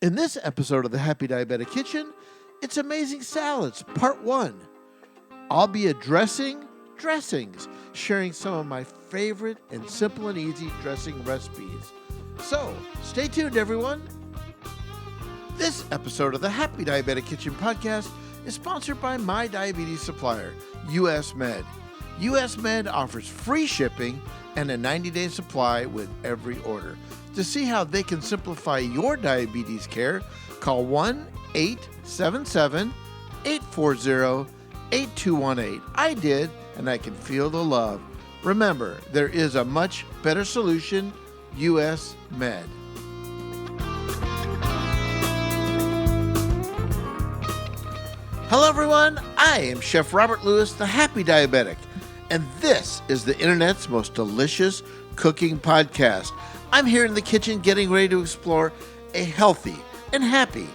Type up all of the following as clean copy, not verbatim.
In this episode of the Happy Diabetic Kitchen, it's Amazing Salads, Part 1. I'll be addressing dressings, sharing some of my favorite and simple and easy dressing recipes. So, stay tuned, everyone. This episode of the Happy Diabetic Kitchen podcast is sponsored by my diabetes supplier, US Med. US Med offers free shipping and a 90-day supply with every order. To see how they can simplify your diabetes care, call 1-877-840-8218. I did, and I can feel the love. Remember, there is a much better solution, US Med. Hello, everyone. I am Chef Robert Lewis, the Happy Diabetic, and this is the internet's most delicious cooking podcast. I'm here in the kitchen getting ready to explore a healthy and happy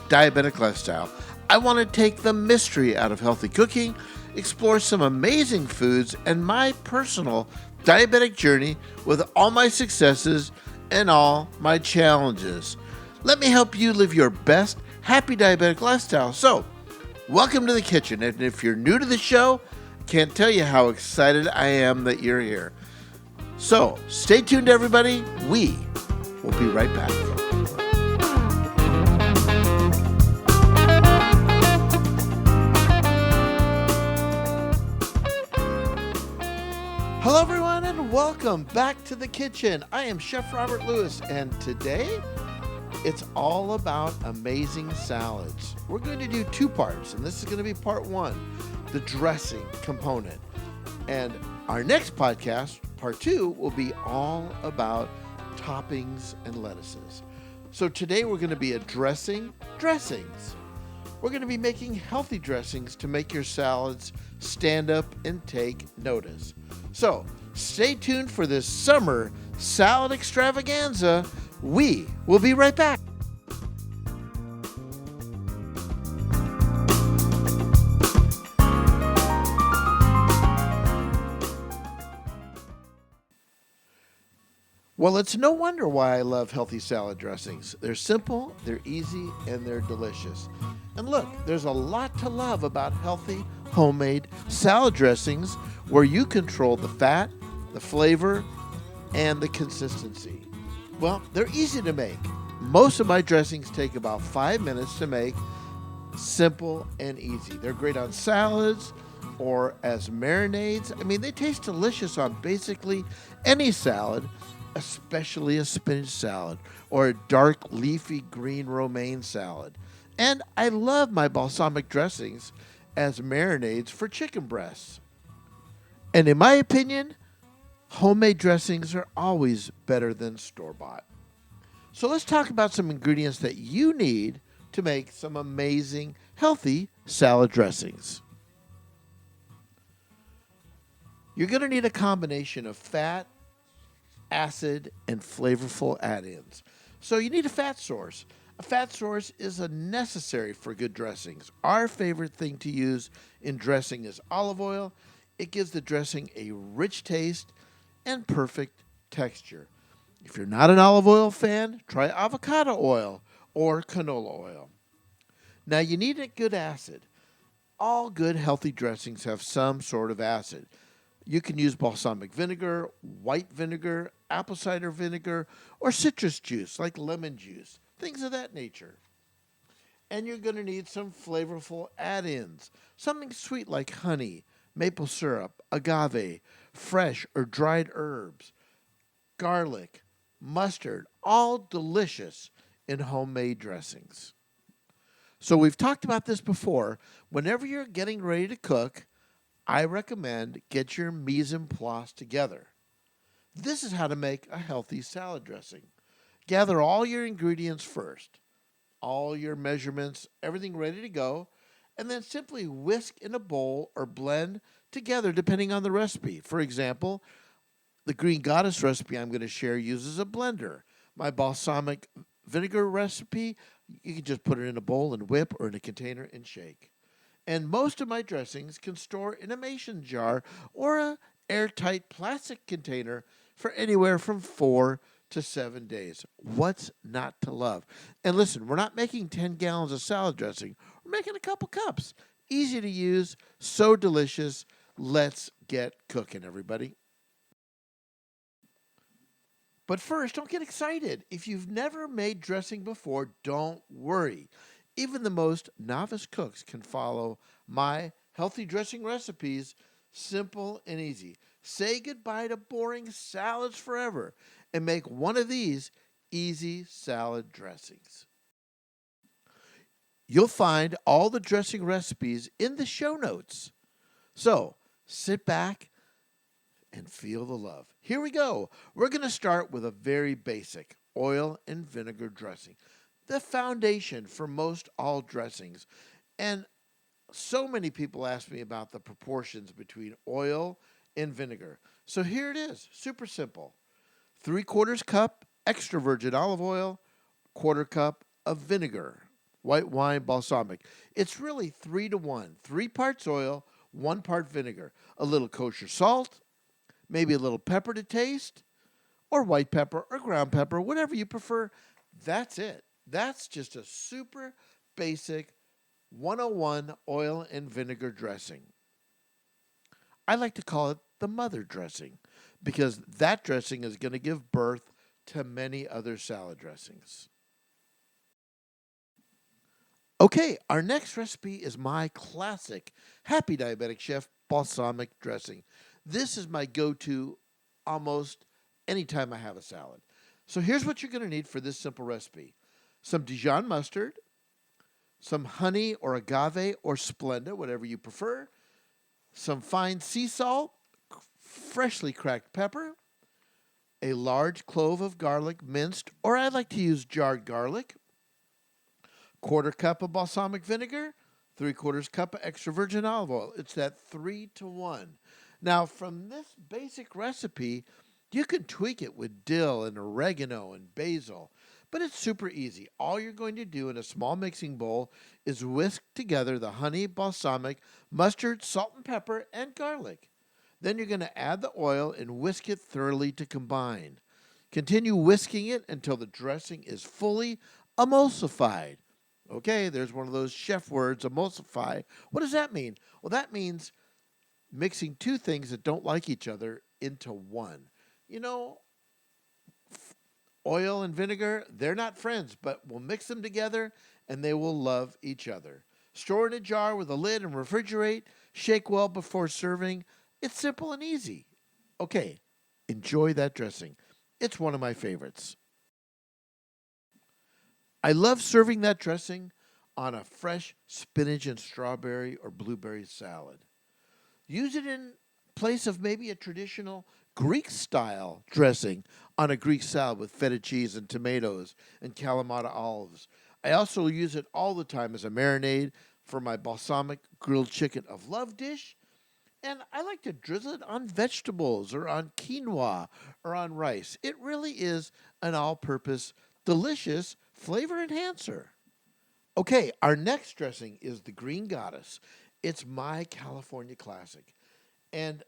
diabetic lifestyle. I want to take the mystery out of healthy cooking, explore some amazing foods, and my personal diabetic journey with all my successes and all my challenges. Let me help you live your best happy diabetic lifestyle. So, welcome to the kitchen. And if you're new to the show, I can't tell you how excited I am that you're here. So, stay tuned, everybody. We will be right back. Hello, everyone, and welcome back to the kitchen. I am Chef Robert Lewis, and today it's all about amazing salads. We're going to do two parts, and this is going to be part one, the dressing component. And our next podcast, part two, will be all about toppings and lettuces. So today we're going to be addressing dressings. We're going to be making healthy dressings to make your salads stand up and take notice. So stay tuned for this summer salad extravaganza. We will be right back. Well, it's no wonder why I love healthy salad dressings. They're simple, they're easy, and they're delicious. And look, there's a lot to love about healthy, homemade salad dressings where you control the fat, the flavor, and the consistency. Well, they're easy to make. Most of my dressings take about 5 minutes to make, simple and easy. They're great on salads or as marinades. I mean, they taste delicious on basically any salad, especially a spinach salad or a dark leafy green romaine salad. And I love my balsamic dressings as marinades for chicken breasts. And in my opinion, homemade dressings are always better than store-bought. So let's talk about some ingredients that you need to make some amazing, healthy salad dressings. You're going to need a combination of fat, acid, and flavorful add-ins. So you need a fat source. A fat source is a necessary for good dressings. Our favorite thing to use in dressing is olive oil. It gives the dressing a rich taste and perfect texture. If you're not an olive oil fan, try avocado oil or canola oil. Now you need a good acid. All good healthy dressings have some sort of acid. You can use balsamic vinegar, white vinegar, apple cider vinegar, or citrus juice like lemon juice, things of that nature. And you're going to need some flavorful add-ins, something sweet like honey, maple syrup, agave, fresh or dried herbs, garlic, mustard, all delicious in homemade dressings. So we've talked about this before. Whenever you're getting ready to cook, I recommend get your mise en place together. This is how to make a healthy salad dressing. Gather all your ingredients first, all your measurements, everything ready to go, and then simply whisk in a bowl or blend together depending on the recipe. For example, the Green Goddess recipe I'm going to share uses a blender. My balsamic vinegar recipe, you can just put it in a bowl and whip or in a container and shake. And most of my dressings can store in a mason jar or an airtight plastic container for anywhere from 4 to 7 days. What's not to love? And listen, we're not making 10 gallons of salad dressing. We're making a couple cups. Easy to use, so delicious. Let's get cooking, everybody. But first, don't get excited. If you've never made dressing before, don't worry. Even the most novice cooks can follow my healthy dressing recipes, simple and easy. Say goodbye to boring salads forever and make one of these easy salad dressings. You'll find all the dressing recipes in the show notes. So sit back and feel the love. Here we go. We're going to start with a very basic oil and vinegar dressing, the foundation for most all dressings. And so many people ask me about the proportions between oil and vinegar. So here it is, super simple. 3/4 cup extra virgin olive oil, 1/4 cup of vinegar, white wine balsamic. It's really 3 to 1, 3 parts oil, 1 part vinegar, a little kosher salt, maybe a little pepper to taste, or white pepper or ground pepper, whatever you prefer. That's it. That's just a super basic 101 oil and vinegar dressing. I like to call it the mother dressing because that dressing is going to give birth to many other salad dressings. Okay, our next recipe is my classic Happy Diabetic Chef balsamic dressing. This is my go-to almost anytime I have a salad. So here's what you're going to need for this simple recipe. Some Dijon mustard, some honey or agave or Splenda, whatever you prefer, some fine sea salt, freshly cracked pepper, a large clove of garlic minced, or I like to use jarred garlic, 1/4 cup of balsamic vinegar, 3/4 cup of extra virgin olive oil. It's that 3 to 1. Now, from this basic recipe, you can tweak it with dill and oregano and basil, but it's super easy. All you're going to do in a small mixing bowl is whisk together the honey, balsamic, mustard, salt and pepper, and garlic. Then you're going to add the oil and whisk it thoroughly to combine. Continue whisking it until the dressing is fully emulsified. Okay, there's one of those chef words, emulsify. What does that mean? Well, that means mixing two things that don't like each other into one. You know, oil and vinegar, they're not friends, but we'll mix them together and they will love each other. Store in a jar with a lid and refrigerate. Shake well before serving. It's simple and easy. Okay, enjoy that dressing. It's one of my favorites. I love serving that dressing on a fresh spinach and strawberry or blueberry salad. Use it in place of maybe a traditional Greek style dressing on a Greek salad with feta cheese and tomatoes and Kalamata olives. I also use it all the time as a marinade for my balsamic grilled chicken of love dish. And I like to drizzle it on vegetables or on quinoa or on rice. It really is an all purpose, delicious flavor enhancer. Okay, our next dressing is the Green Goddess. It's my California classic. And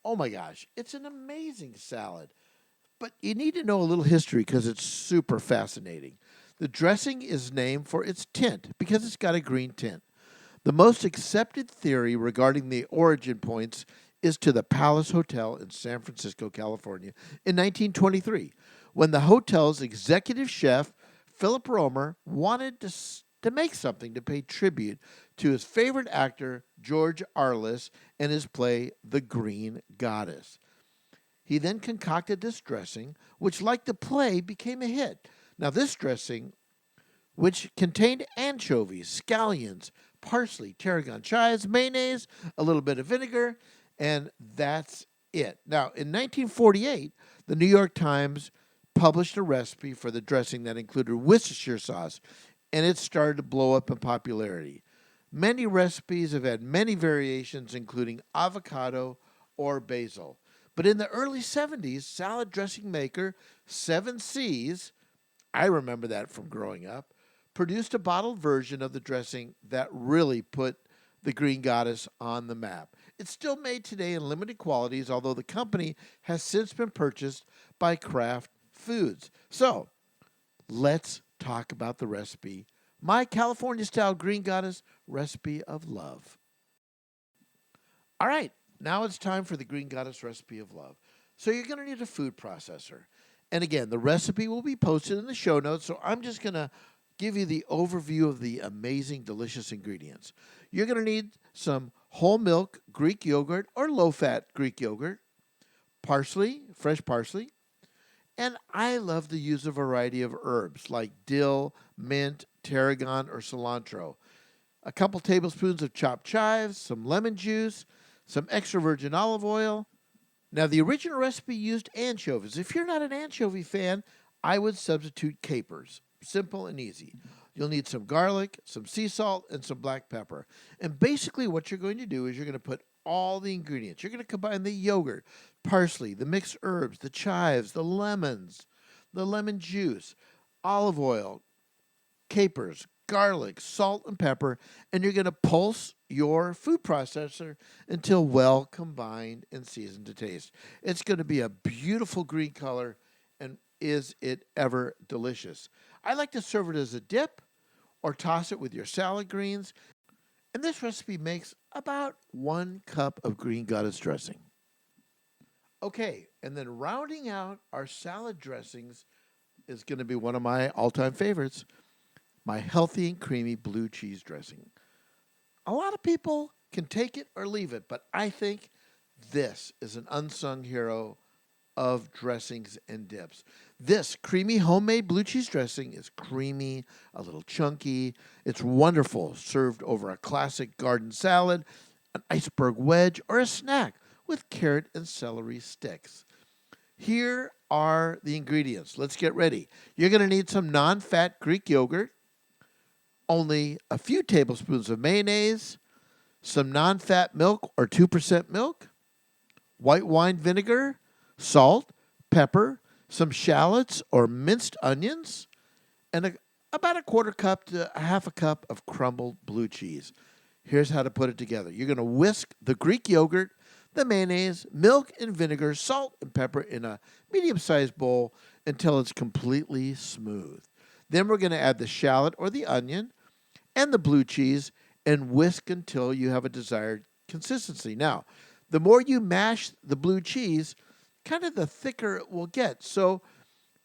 oh my gosh, it's an amazing salad. But you need to know a little history because it's super fascinating. The dressing is named for its tint because it's got a green tint. The most accepted theory regarding the origin points is to the Palace Hotel in San Francisco, California, in 1923, when the hotel's executive chef, Philip Romer, wanted to make something to pay tribute to his favorite actor, George Arliss, and his play, The Green Goddess. He then concocted this dressing, which, like the play, became a hit. Now, this dressing, which contained anchovies, scallions, parsley, tarragon chives, mayonnaise, a little bit of vinegar, and that's it. Now, in 1948, the New York Times published a recipe for the dressing that included Worcestershire sauce, and it started to blow up in popularity. Many recipes have had many variations, including avocado or basil. But in the early 70s, salad dressing maker 7C's, I remember that from growing up, produced a bottled version of the dressing that really put the Green Goddess on the map. It's still made today in limited quantities, although the company has since been purchased by Kraft foods. So let's talk about the recipe. My California-style Green Goddess recipe of love. All right, now it's time for the Green Goddess recipe of love. So you're going to need a food processor. And again, the recipe will be posted in the show notes, so I'm just going to give you the overview of the amazing, delicious ingredients. You're going to need some whole milk Greek yogurt or low-fat Greek yogurt, parsley, fresh parsley, and I love to use a variety of herbs like dill, mint, tarragon, or cilantro. A couple tablespoons of chopped chives, some lemon juice, some extra virgin olive oil. Now, the original recipe used anchovies. If you're not an anchovy fan, I would substitute capers. Simple and easy. You'll need some garlic, some sea salt, and some black pepper. And basically what you're going to do is you're going to put all the ingredients. You're going to combine the yogurt, parsley, the mixed herbs, the chives, the lemons, the lemon juice, olive oil, capers, garlic, salt, and pepper, and you're going to pulse your food processor until well combined and seasoned to taste. It's going to be a beautiful green color, and is it ever delicious. I like to serve it as a dip or toss it with your salad greens, and this recipe makes about 1 cup of Green Goddess dressing. Okay, and then rounding out our salad dressings is going to be one of my all-time favorites, my healthy and creamy blue cheese dressing. A lot of people can take it or leave it, but I think this is an unsung hero of dressings and dips. This creamy homemade blue cheese dressing is creamy, a little chunky. It's wonderful served over a classic garden salad, an iceberg wedge, or a snack with carrot and celery sticks. Here are the ingredients. Let's get ready. You're going to need some non-fat Greek yogurt, only a few tablespoons of mayonnaise, some non-fat milk or 2% milk, white wine vinegar, salt, pepper, some shallots or minced onions, and about a quarter cup to a half a cup of crumbled blue cheese. Here's how to put it together. You're going to whisk the Greek yogurt, the mayonnaise, milk and vinegar, salt and pepper in a medium-sized bowl until it's completely smooth. Then we're going to add the shallot or the onion and the blue cheese and whisk until you have a desired consistency. Now, the more you mash the blue cheese, kind of the thicker it will get. So,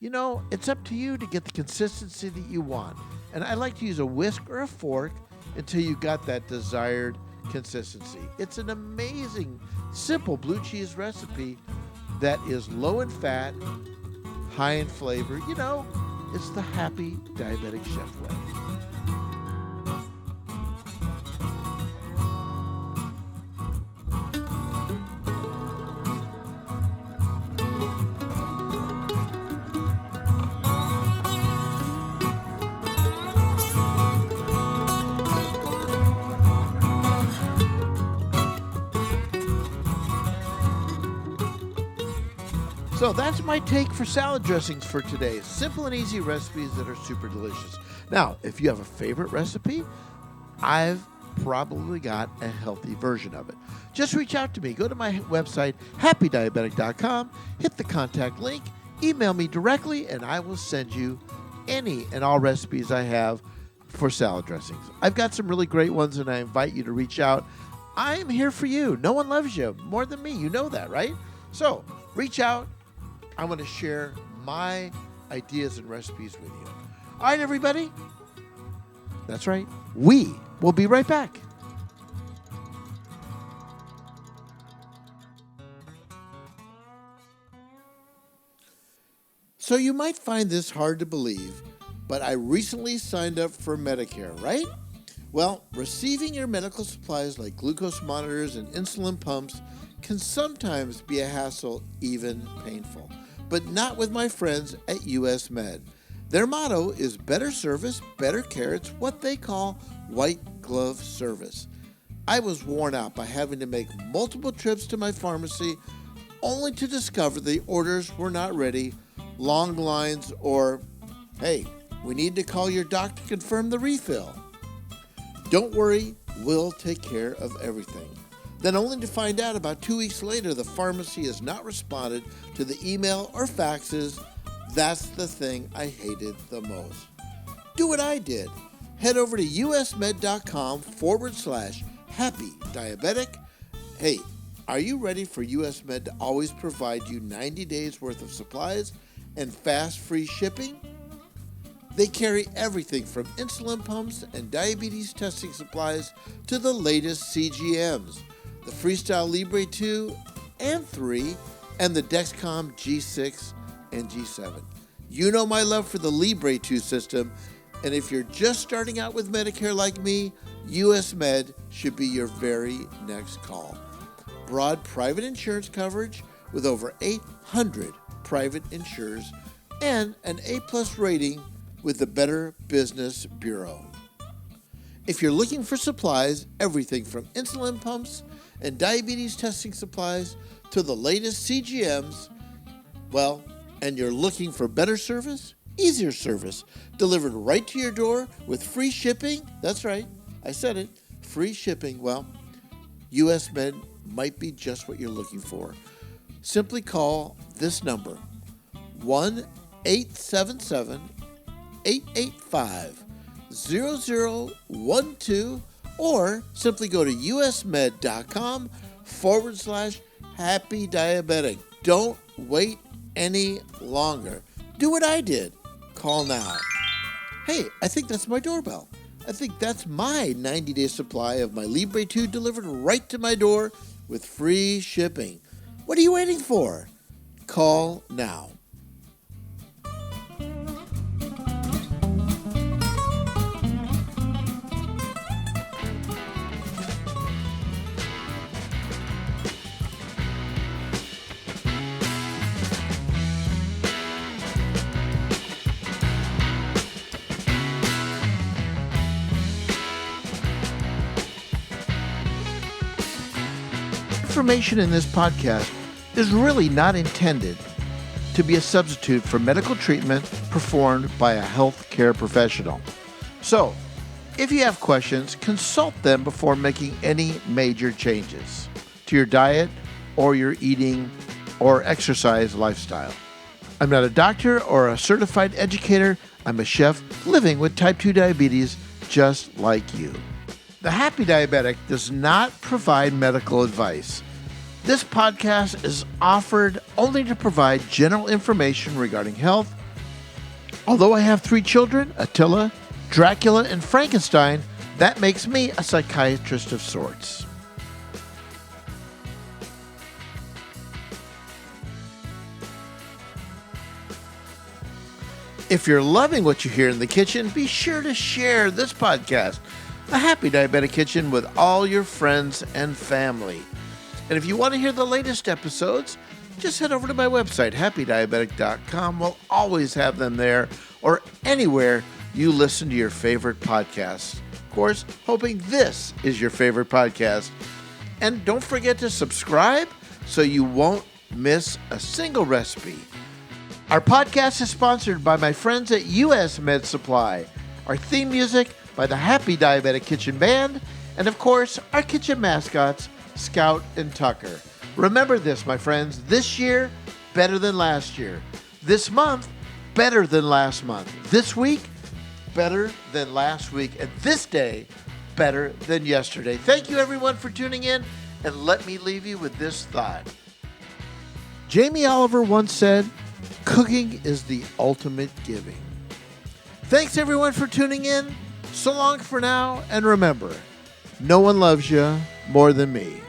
it's up to you to get the consistency that you want. And I like to use a whisk or a fork until you got that desired consistency. It's an amazing, simple blue cheese recipe that is low in fat, high in flavor. It's the happy diabetic chef way. So that's my take for salad dressings for today. Simple and easy recipes that are super delicious. Now, if you have a favorite recipe, I've probably got a healthy version of it. Just reach out to me. Go to my website, happydiabetic.com, hit the contact link, email me directly, and I will send you any and all recipes I have for salad dressings. I've got some really great ones, and I invite you to reach out. I am here for you. No one loves you more than me. You know that, right? So reach out. I want to share my ideas and recipes with you. All right, everybody. That's right. We will be right back. So you might find this hard to believe, but I recently signed up for Medicare, right? Well, receiving your medical supplies like glucose monitors and insulin pumps can sometimes be a hassle, even painful. But not with my friends at US Med. Their motto is better service, better care. It's what they call white glove service. I was worn out by having to make multiple trips to my pharmacy only to discover the orders were not ready, long lines, or, hey, we need to call your doctor to confirm the refill. Don't worry, we'll take care of everything. Then only to find out about 2 weeks later the pharmacy has not responded to the email or faxes That's the thing I hated the most. Do what I did. Head over to usmed.com/happy diabetic. Hey, are you ready for US Med to always provide you 90 days worth of supplies and fast free shipping? They carry everything from insulin pumps and diabetes testing supplies to the latest CGMs, the Freestyle Libre 2 and 3, and the Dexcom G6 and G7. You know my love for the Libre 2 system, and if you're just starting out with Medicare like me, US Med should be your very next call. Broad private insurance coverage with over 800 private insurers and an A+ rating with the Better Business Bureau. If you're looking for supplies, everything from insulin pumps and diabetes testing supplies to the latest CGMs, and you're looking for better service, easier service, delivered right to your door with free shipping, that's right, I said it, free shipping, US Med might be just what you're looking for. Simply call this number, 1-877-885-0012, or simply go to usmed.com/happy diabetic. Don't wait any longer. Do what I did. Call now. Hey, I think that's my doorbell. I think that's my 90-day supply of my Libre 2 delivered right to my door with free shipping. What are you waiting for? Call now. Information in this podcast is really not intended to be a substitute for medical treatment performed by a healthcare professional. So, if you have questions, consult them before making any major changes to your diet or your eating or exercise lifestyle. I'm not a doctor or a certified educator. I'm a chef living with type 2 diabetes just like you. The Happy Diabetic does not provide medical advice. This podcast is offered only to provide general information regarding health. Although I have 3 children, Attila, Dracula, and Frankenstein, that makes me a psychiatrist of sorts. If you're loving what you hear in the kitchen, be sure to share this podcast, The Happy Diabetic Kitchen, with all your friends and family. And if you want to hear the latest episodes, just head over to my website, happydiabetic.com. We'll always have them there or anywhere you listen to your favorite podcasts. Of course, hoping this is your favorite podcast. And don't forget to subscribe so you won't miss a single recipe. Our podcast is sponsored by my friends at US Med Supply. Our theme music by the Happy Diabetic Kitchen Band. And of course, our kitchen mascots, Scout and Tucker. Remember this, my friends. This year, better than last year. This month, better than last month. This week, better than last week. And this day, better than yesterday. Thank you, everyone, for tuning in. And let me leave you with this thought. Jamie Oliver once said, cooking is the ultimate giving. Thanks, everyone, for tuning in. So long for now. And remember, no one loves you more than me.